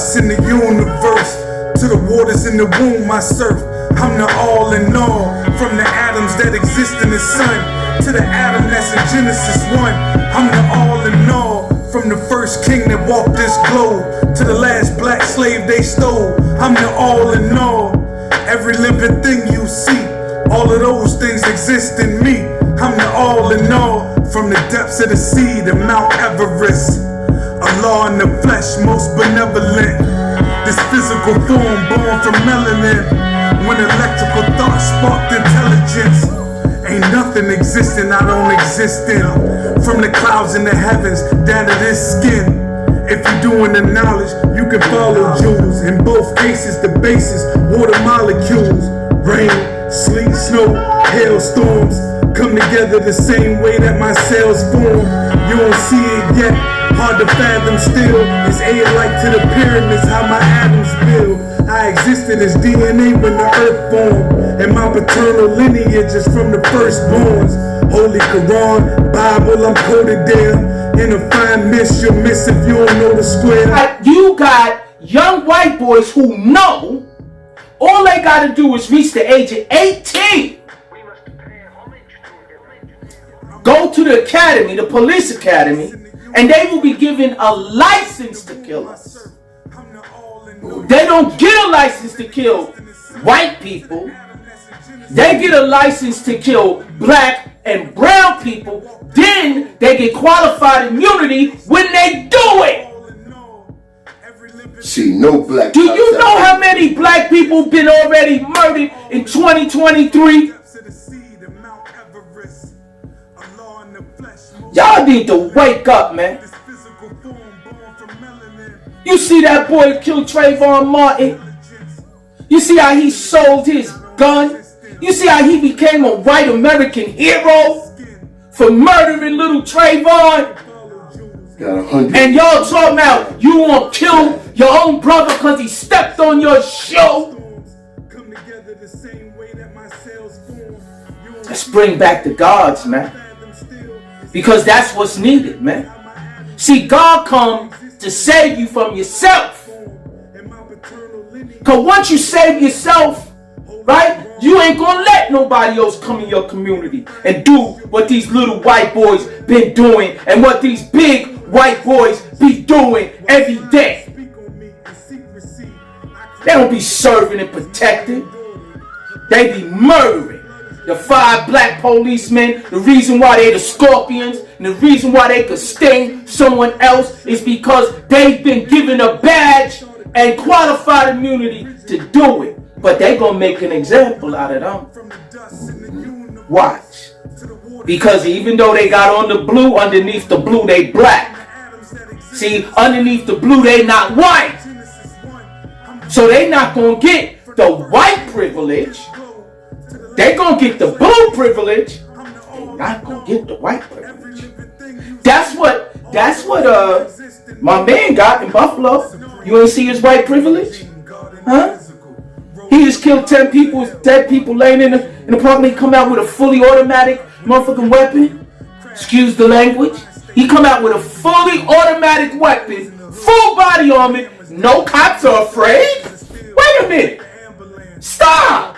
dust in the universe to the waters in the womb I surf. I'm the all in all, from the atoms that exist in the sun to the atom that's in Genesis 1. I'm the all in all, from the first king that walked this globe to the last black slave they stole. I'm the all in all, every living thing you see, all of those things exist in me. I'm the all in all, from the depths of the sea to Mount Everest. Allah in the flesh, most benevolent. This physical form born from melanin. When electrical thought sparked intelligence. Ain't nothing existing I don't exist in. From the clouds in the heavens down to this skin. If you're doing the knowledge, you can follow Jews. In both cases, the basis, water molecules. Rain, sleet, snow, hailstorms come together the same way that my cells form. You don't see it yet, hard to fathom still. It's A-like to the pyramids, how my atoms build. I existed as DNA when the earth formed, and my paternal lineage is from the firstborns. Holy Quran, Bible, I'm coded there. In a fine mist, you'll miss if you don't know the square. You got young white boys who know all they gotta do is reach the age of 18. Go to the academy, the police academy, and they will be given a license to kill us. They don't get a license to kill white people. They get a license to kill black and brown people. Then they get qualified immunity when they do it. See, no black. Do you know how many black people been already murdered in 2023? Y'all need to wake up, man. You see that boy killed Trayvon Martin? You see how he sold his gun? You see how he became a white American hero for murdering little Trayvon? And y'all talking about you want to kill your own brother because he stepped on your shoe? Let's bring back the gods, man. Because that's what's needed, man. See, God comes to save you from yourself. Because once you save yourself, right, you ain't gonna let nobody else come in your community and do what these little white boys been doing and what these big white boys be doing every day. They don't be serving and protecting. They be murdering. The 5 black policemen, the reason why they the scorpions, and the reason why they could sting someone else is because they've been given a badge and qualified immunity to do it. But they gonna make an example out of them. Watch. Because even though they got on the blue, underneath the blue they black. See, underneath the blue they not white. So they not gonna get the white privilege. They gonna get the blue privilege. They not gonna get the white privilege. That's what my man got in Buffalo. You ain't see his white privilege? Huh? He just killed 10 people, dead people laying in the park. He come out with a fully automatic motherfucking weapon. Excuse the language. He come out with a fully automatic weapon, full body armor. No cops are afraid. Wait a minute. Stop.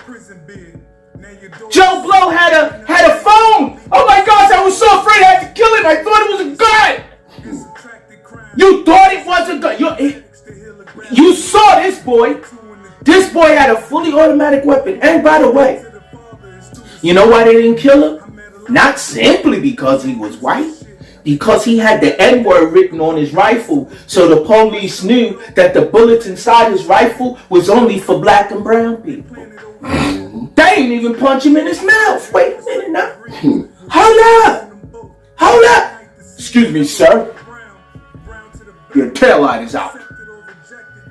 Joe Blow had a phone. Oh my gosh, I was so afraid I had to kill him. I thought it was a gun. You thought it was a gun. You saw this boy. This boy had a fully automatic weapon. And by the way, you know why they didn't kill him? Not simply because he was white. Because he had the N-word written on his rifle. So the police knew that the bullets inside his rifle was only for black and brown people. They ain't even punch him in his mouth. Wait a minute now. Hold up. Hold up. Excuse me, sir. Your tail light is out.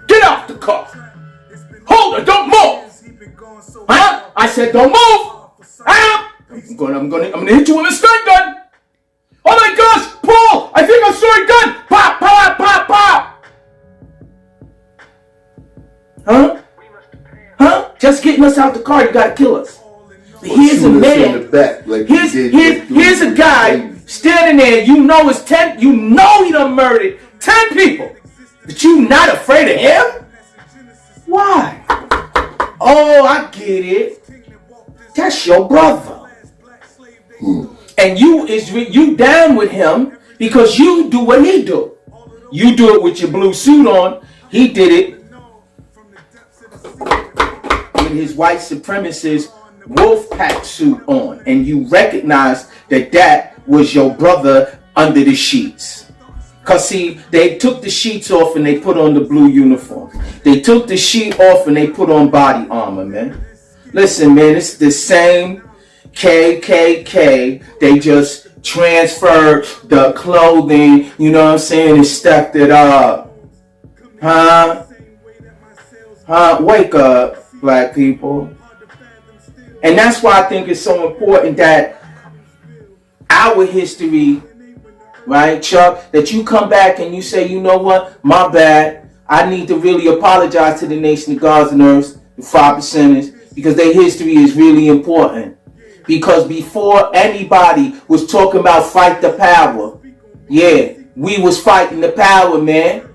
Get out the car. Hold it. Don't move. Huh? I said don't move. Huh? I'm gonna hit you with a stun gun. Oh my gosh, Paul! I think I saw a gun. Pop, pop, pop, pop. Huh? Huh? Just getting us out the car, you gotta kill us. But here's a man. Here's a guy standing there. You know it's 10. You know he done murdered 10 people. But you not afraid of him? Why? Oh, I get it. That's your brother. And you down with him because you do what he do. You do it with your blue suit on. He did it with his white supremacist wolf pack suit on. And you recognize that that was your brother under the sheets. Because see, they took the sheets off and they put on the blue uniform. They took the sheet off and they put on body armor, man. Listen, man, it's the same KKK. They just transferred the clothing, you know what I'm saying, and stepped it up. Huh? Wake up, black people. And that's why I think it's so important that our history, right, Chuck, that you come back and you say, you know what, my bad. I need to really apologize to the nation of God's and earth, the 5%ers, because their history is really important. Because before anybody was talking about fight the power, yeah, we was fighting the power, man.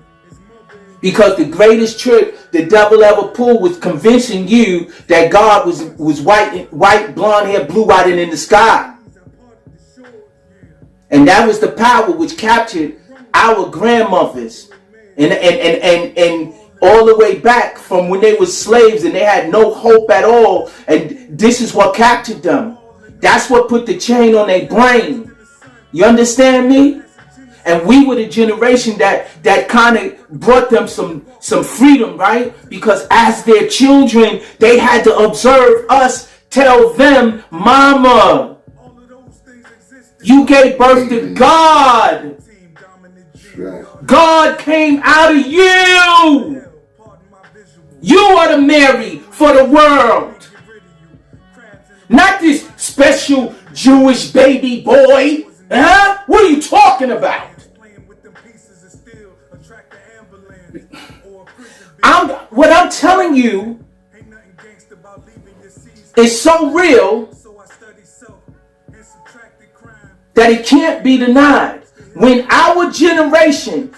Because the greatest trick the devil ever pulled was convincing you that God was white, blonde hair, blue-eyed and in the sky. And that was the power which captured our grandmothers and all the way back from when they were slaves and they had no hope at all. And this is what captured them. That's what put the chain on their brain. You understand me? And we were the generation that kind of brought them some freedom, right? Because as their children, they had to observe us tell them, Mama, you gave birth to God. God came out of you. You are the Mary for the world. Not this special Jewish baby boy. Huh? What are you talking about? What I'm telling you is so real that it can't be denied. When our generation,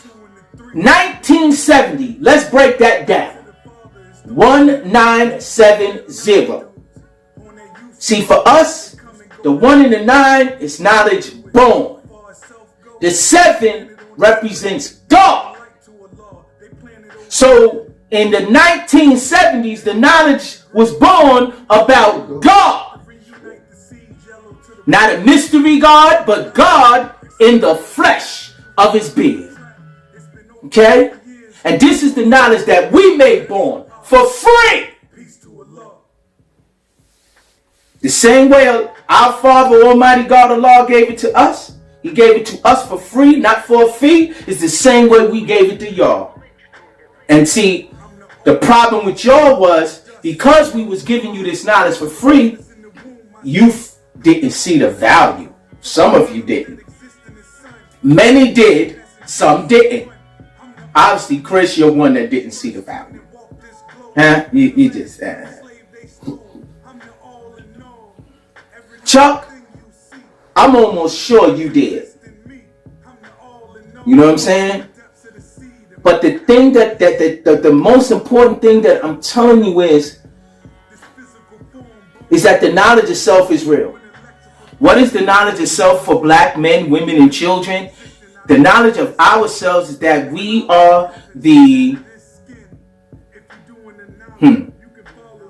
1970, let's break that down. 1970. See, for us, the 1 and the 9 is knowledge born. The 7 represents God. So in the 1970s, the knowledge was born about God. Not a mystery God, but God in the flesh of his being. Okay? And this is the knowledge that we made born for free. The same way our Father, Almighty God, Allah gave it to us. He gave it to us for free, not for a fee. It's the same way we gave it to y'all. And see, the problem with y'all was because we was giving you this knowledge for free, you didn't see the value. Some of you didn't. Many did, some didn't. Obviously, Chris, you're one that didn't see the value. Huh? You just... Chuck, I'm almost sure you did. You know what I'm saying? But the thing that the most important thing that I'm telling you is that the knowledge itself is real. What is the knowledge itself for black men, women, and children? The knowledge of ourselves is that we are the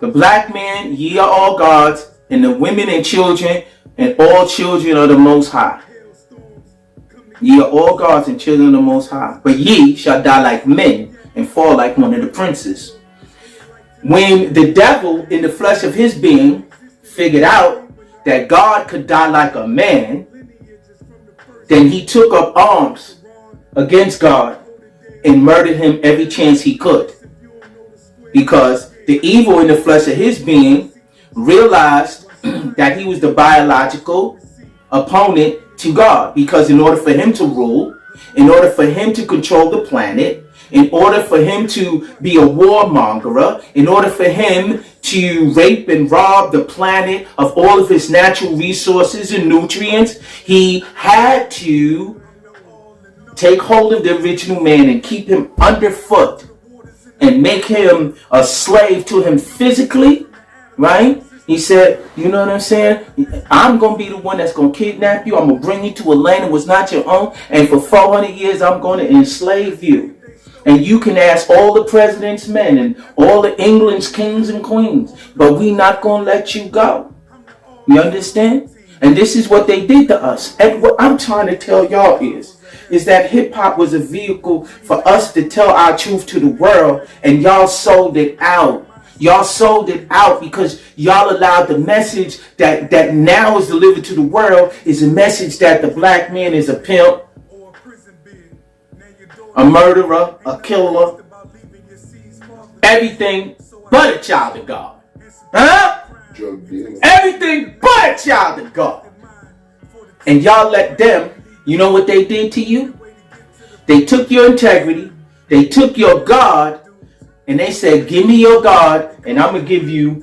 black man, ye are all gods, and the women and children, and all children are the Most High. Ye are all gods and children of the Most High. But ye shall die like men and fall like one of the princes. When the devil, in the flesh of his being, figured out that God could die like a man, then he took up arms against God and murdered him every chance he could. Because the evil in the flesh of his being realized that he was the biological opponent to God. Because in order for him to rule, in order for him to control the planet, in order for him to be a warmonger, in order for him to rape and rob the planet of all of its natural resources and nutrients, he had to take hold of the original man and keep him underfoot and make him a slave to him physically, right? He said, you know what I'm saying? I'm going to be the one that's going to kidnap you. I'm going to bring you to a land that was not your own. And for 400 years, I'm going to enslave you. And you can ask all the president's men and all the England's kings and queens. But we not going to let you go. You understand? And this is what they did to us. And what I'm trying to tell y'all is that hip-hop was a vehicle for us to tell our truth to the world. And y'all sold it out. Y'all sold it out because y'all allowed the message that now is delivered to the world is a message that the black man is a pimp, a murderer, a killer, everything but a child of God. Huh? Everything but a child of God. And y'all let them, you know what they did to you? They took your integrity, they took your God, and they said, give me your God, and I'm gonna give you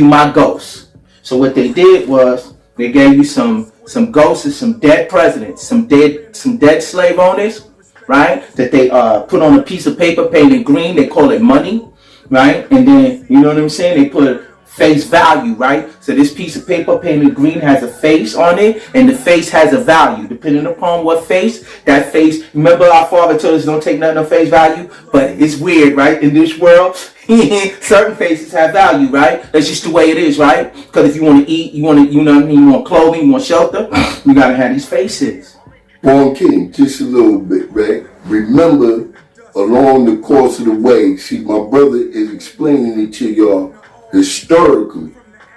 my ghosts. So what they did was they gave you some ghosts of some dead presidents, some dead slave owners, right? That they put on a piece of paper painted green. They call it money, right? And then you know what I'm saying? They put face value, right? So this piece of paper painted green has a face on it, and the face has a value. Depending upon what face, that face, remember our father told us don't take nothing on face value, but it's weird, right? In this world, certain faces have value, right? That's just the way it is, right? Because if you want to eat, you know what I mean, you want clothing, you want shelter, you gotta have these faces. Born King, just a little bit, right? Remember, along the course of the way, see, my brother is explaining it to y'all historically,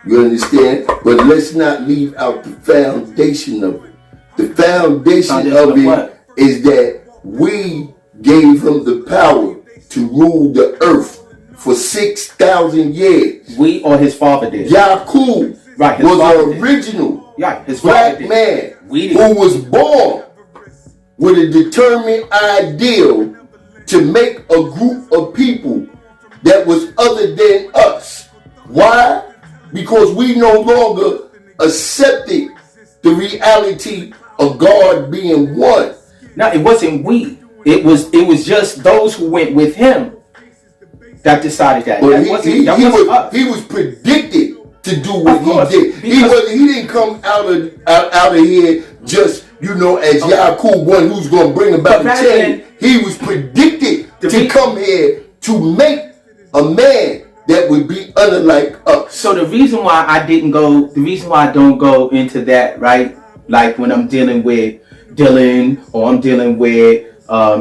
you understand? But let's not leave out the foundation of it. The foundation of it is that we gave him the power to rule the earth for 6,000 years. We or his father did. Yaqub right, was an original black man who was born with a determined ideal to make a group of people that was other than us. Why? Because we no longer accepted the reality of God being one. No, it wasn't we. It was just those who went with him that decided that. But he was predicted to do what he did. He didn't come out of here just, you know, as Yaqub, one who's going to bring about the change. He was predicted to come here to make a man that would be unlike us. So the reason why I don't go into that, right? Like when I'm dealing with Dylan or I'm dealing with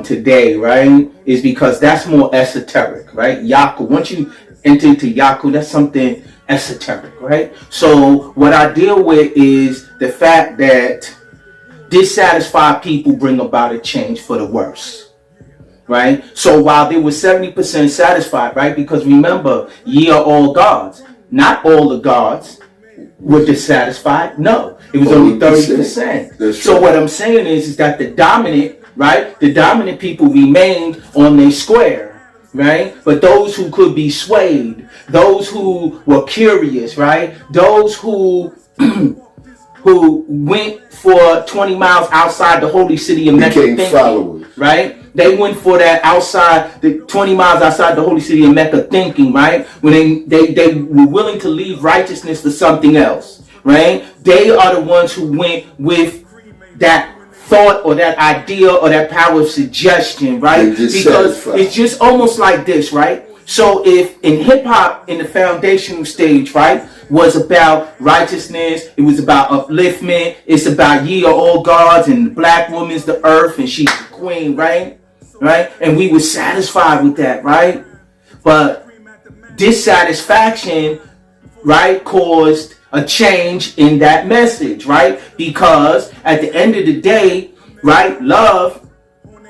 today, right? Is because that's more esoteric, right? Yaqub, once you enter into Yaqub, that's something esoteric, right? So what I deal with is the fact that dissatisfied people bring about a change for the worse. Right? So while they were 70% satisfied, right? Because remember, ye are all gods. Not all the gods were dissatisfied. No, it was only 30%. So what I'm saying is that the dominant people remained on their square, right? But those who could be swayed, those who were curious, right? Those who who went for 20 miles outside the holy city of Mecca thinking, right? They went for that outside, the 20 miles outside the holy city of Mecca thinking, right? When they were willing to leave righteousness for something else, right? They are the ones who went with that thought or that idea or that power of suggestion, right? Because it's just almost like this, right? So if in hip hop, in the foundational stage, right, was about righteousness, it was about upliftment, it's about ye are all gods and the black woman's the earth and she's the queen, right? Right? And we were satisfied with that, right? But dissatisfaction, right, caused a change in that message, right? Because at the end of the day, right, love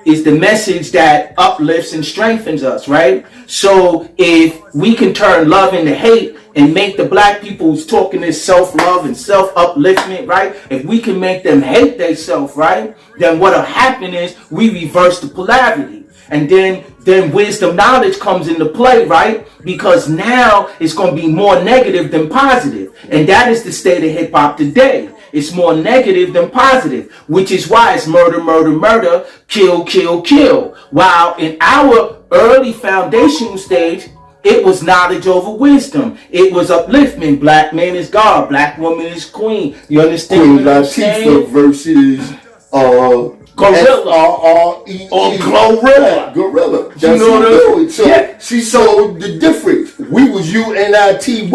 is the message that uplifts and strengthens us, right? So if we can turn love into hate and make the black people who's talking this self-love and self-upliftment, right? If we can make them hate themselves, right? Then what'll happen is we reverse the polarity. And then wisdom knowledge comes into play, right? Because now it's going to be more negative than positive. And that is the state of hip hop today. It's more negative than positive, which is why it's murder, murder, murder, kill, kill, kill. While in our early foundational stage, it was knowledge over wisdom. It was upliftment. Black man is God. Black woman is queen. You understand Queen what I'm saying? Latifah versus Gorilla. F-R-R-E-E. Or Glorilla. Gorilla. That's You know what I'm doing. So yeah. she showed the difference. We was UNITY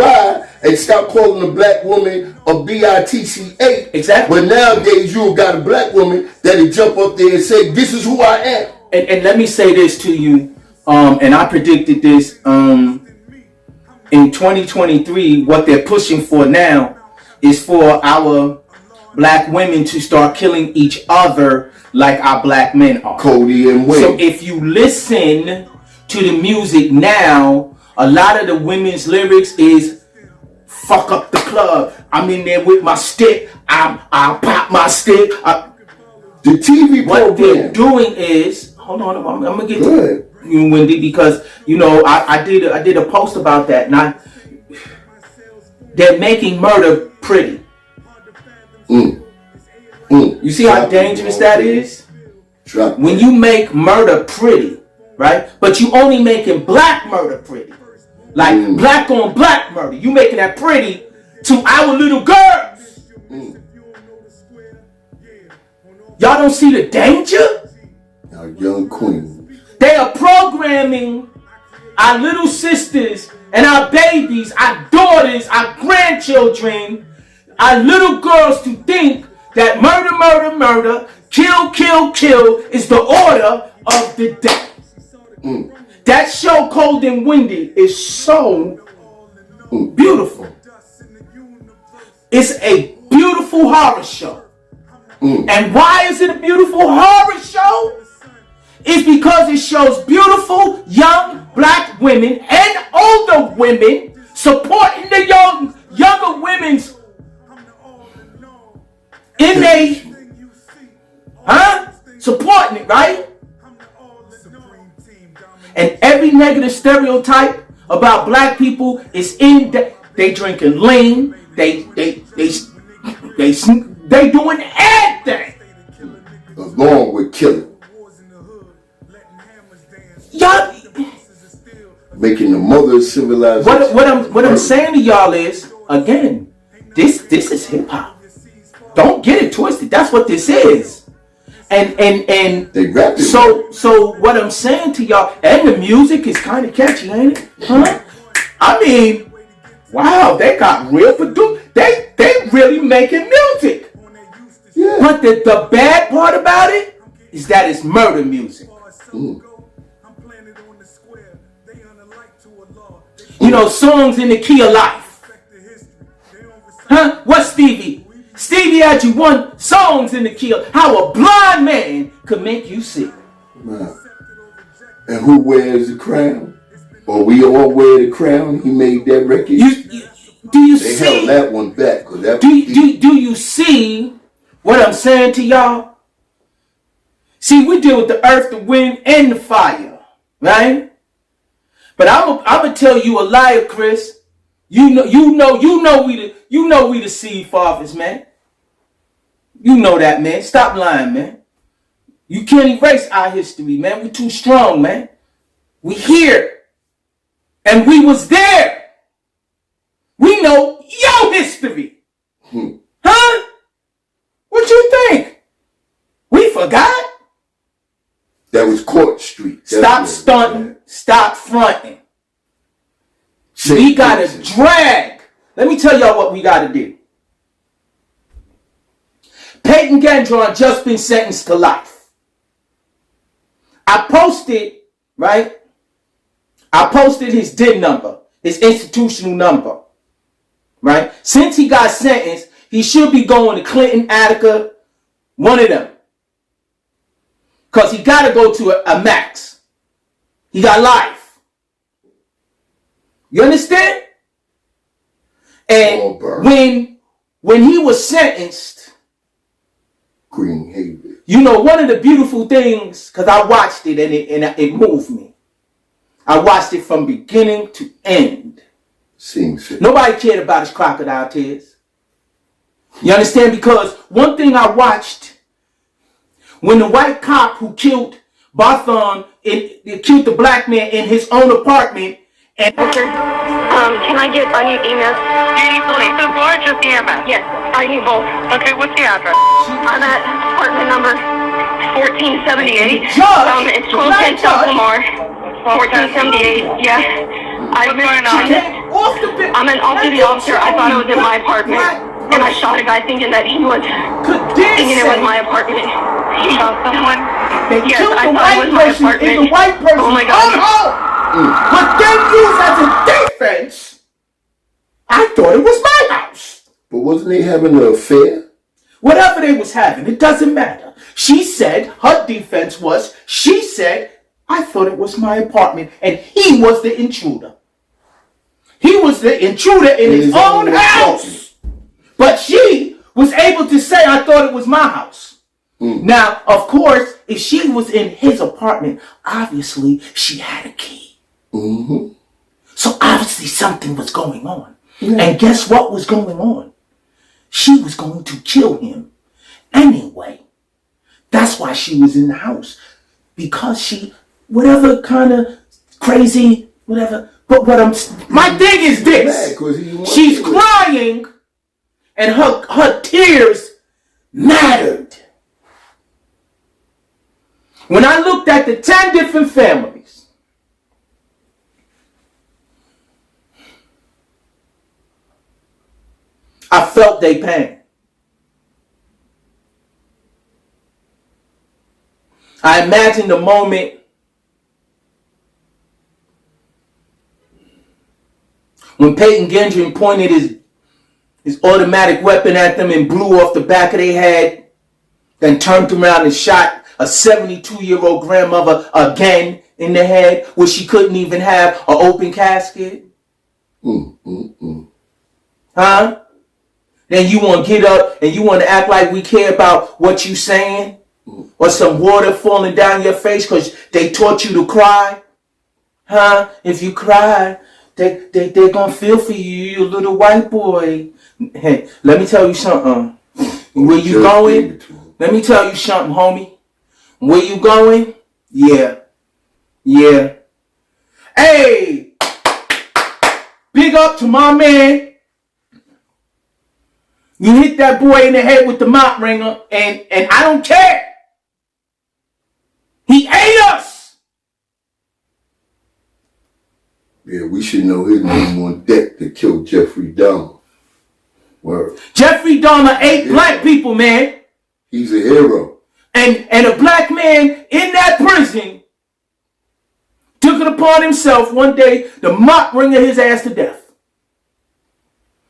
and stopped calling a black woman a BITCH. Exactly. But nowadays you got a black woman that'll jump up there and say, this is who I am. And let me say this to you. And I predicted this in 2023. What they're pushing for now is for our black women to start killing each other like our black men are. Cody and Wayne. So if you listen to the music now, a lot of the women's lyrics is fuck up the club. I'm in there with my stick. I'll pop my stick. The TV What they're program. doing is, hold on, I'm gonna get Good. to you, Wendy, because you know I did a post about that. Now they're making murder pretty. You see how dangerous that is? When you make murder pretty, right? But you only making black murder pretty. Like black on black murder. You making that pretty to our little girls. Y'all don't see the danger? Our young queen. They are programming our little sisters and our babies, our daughters, our grandchildren, our little girls to think that murder, murder, murder, kill, kill, kill is the order of the day. That show, Cold and Windy, is so beautiful. It's a beautiful horror show. And why is it a beautiful horror show? It's because it shows beautiful young black women and older women supporting the younger women's in supporting it, right? And every negative stereotype about black people is in that they drinking lean, they doing everything. Along with killing. Y'all, Making the mother of civilization. what I'm saying to y'all is, again, this is hip hop. Don't get it twisted. That's what this is. And They rap it. so what I'm saying to y'all, and the music is kind of catchy, ain't it? Huh? I mean, wow, they got real they really making music. Yeah. But the bad part about it is that it's murder music. You know, songs in the key of life. Huh? What Stevie? Stevie had you one songs in the key of how a blind man could make you sick. Wow. And who wears the crown? Or we all wear the crown? He made that record. Do you they see? held that one back. Cause that Do you see what I'm saying to y'all? See, we deal with the earth, the wind, and the fire, right? But I'm gonna tell you a liar, Chris. You know we the seed fathers, man. You know that, man. Stop lying, man. You can't erase our history, man. We too strong, man. We here. And we was there. We know your history. Huh? What you think? We forgot? That was Court Street. Stop stunting. Stop fronting. We gotta drag. Let me tell y'all what we gotta do. Peyton Gendron just been sentenced to life. I posted, right? I posted his DIN number, his institutional number, right? Since he got sentenced, he should be going to Clinton, Attica, one of them. Because he got to go to a max. He got life. You understand? And when he was sentenced, Green Haven. you know, one of the beautiful things, because I watched it and it moved me. I watched it from beginning to end. Seems it. Nobody cared about his crocodile tears. You understand? Because one thing I watched, when the white cop who killed Barthon, killed the black man in his own apartment, and can I get, I need emails. Do you need police or just the EMS? Yes, I need both. Okay, what's the address? I'm at apartment number 1478. Judge, It's 1210 South Lamar. 1478, yeah. What's going on? I'm an off-duty officer. I thought it was in my apartment. And I shot a guy thinking that he was, thinking it was my apartment. You shot someone? They Yes, killed I the thought it white was my person in apartment. the white person's Oh my God. own home. But then used as a defense, I thought it was my house. But wasn't they having an affair? Whatever they was having, it doesn't matter. She said, her defense was, she said, I thought it was my apartment, and he was the intruder. He was the intruder in his own house. But she was able to say, I thought it was my house. Now, of course, if she was in his apartment, obviously she had a key. So obviously something was going on. And guess what was going on? She was going to kill him anyway. That's why she was in the house. Because she, whatever kind of crazy, whatever. But my thing is this. She's crying and her tears mattered. When I looked at the 10 different families, I felt their pain. I imagined the moment when Peyton Gendron pointed his automatic weapon at them and blew off the back of their head, then turned around and shot a 72-year-old grandmother again in the head, where she couldn't even have an open casket. Huh? Then you want to get up and you want to act like we care about what you saying? Or some water falling down your face because they taught you to cry? Huh? If you cry, they're going to feel for you, you little white boy. Hey, let me tell you something. Where you going? Let me tell you something, homie. Where you going? Yeah. Hey! Big up to my man. You hit that boy in the head with the mop ringer, and I don't care. He ate us. Yeah, we should know his name on deck to kill Jeffrey Dahmer. Word. Jeffrey Dahmer ate black people, man. He's a hero. And a black man in that prison took it upon himself one day to mop ringer his ass to death.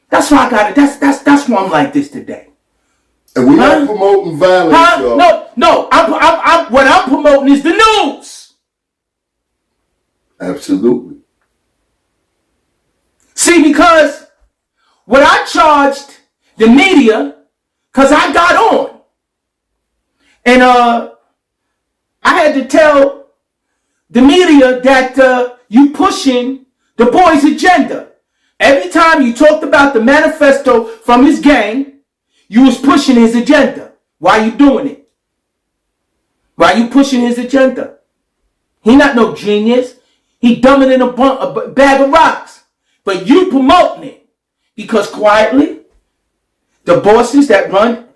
That's why I got it. That's why I'm like this today. And we're not promoting violence, y'all. No. What I'm promoting is the news. Absolutely. See, because what I charged the media, because I got on, and I had to tell the media that you pushing the boy's agenda. Every time you talked about the manifesto from his gang, you was pushing his agenda. Why you doing it? Why you pushing his agenda? He not no genius. He dumber than a bag of rocks. But you promoting it. Because quietly, the bosses that run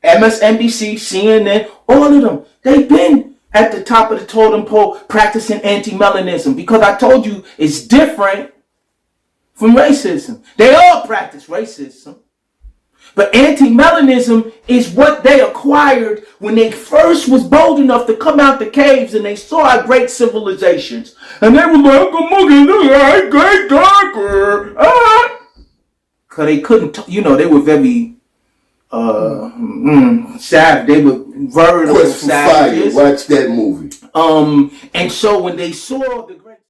MSNBC, CNN, all of them, they've been at the top of the totem pole practicing anti-melanism. Because I told you it's different from racism. They all practice racism. But anti-melanism is what they acquired when they first was bold enough to come out the caves and they saw our great civilizations. And they were like, great darker. Because they couldn't, they were very savage. They were very Quest for Fire. Watch that movie. And so when they saw the